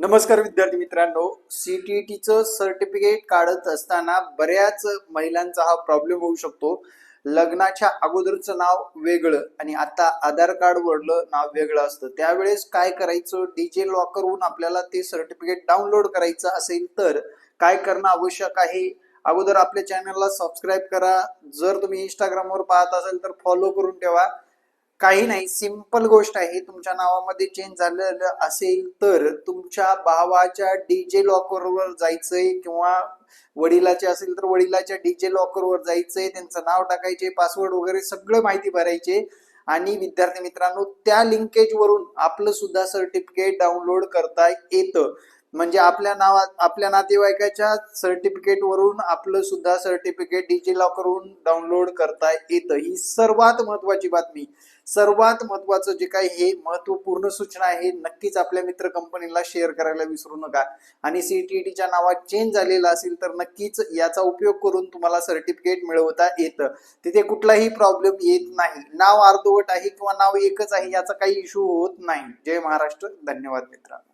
नमस्कार विद्यार्थी मित्रांनो, सीटीईटीचं सर्टिफिकेट काढत असताना बऱ्याच महिलांचा हा प्रॉब्लेम होऊ शकतो. लग्नाच्या अगोदरचं नाव वेगळं आणि आता आधार कार्ड वरलं नाव वेगळं असतं. त्यावेळेस काय करायचं? डीजे लॉकरहून आपल्याला ते सर्टिफिकेट डाउनलोड करायचं असेल तर काय करणं आवश्यक आहे? अगोदर आपल्या चॅनलला सबस्क्राईब करा. जर तुम्ही इंस्टाग्रामवर पाहत असाल तर फॉलो करून ठेवा. काही नाही, सिंपल गोष्ट आहे. तुमच्या नावामध्ये चेंज झालेलं असेल तर तुमच्या भावाच्या डीजे लॉकरवर जायचंय किंवा वडिलाचे असेल तर वडिलाच्या डीजे लॉकरवर जायचंय, त्यांचं नाव टाकायचे, पासवर्ड वगैरे सगळं माहिती भरायचे आणि विद्यार्थी मित्रांनो त्या लिंकेज वरून आपलं सुद्धा सर्टिफिकेट डाउनलोड करता येतं. म्हणजे आपल्या नातेवाईकाच्या सर्टिफिकेट वरून आपलं सुद्धा सर्टिफिकेट डीजी लॉकरवरून डाउनलोड करता येतं. ही सर्वात महत्वाची बातमी, सर्वात महत्वाचं जे काही हे महत्वपूर्ण सूचना आहे, नक्कीच आपल्या मित्र कंपनीला शेअर करायला विसरू नका. आणि सीटीईटीच्या नावात चेंज झालेला असेल तर नक्कीच याचा उपयोग करून तुम्हाला सर्टिफिकेट मिळवता येतं. तिथे कुठलाही प्रॉब्लेम येत नाही. नाव अर्धवट आहे किंवा नाव एकच आहे याचा काही इश्यू होत नाही. जय महाराष्ट्र. धन्यवाद मित्रांनो.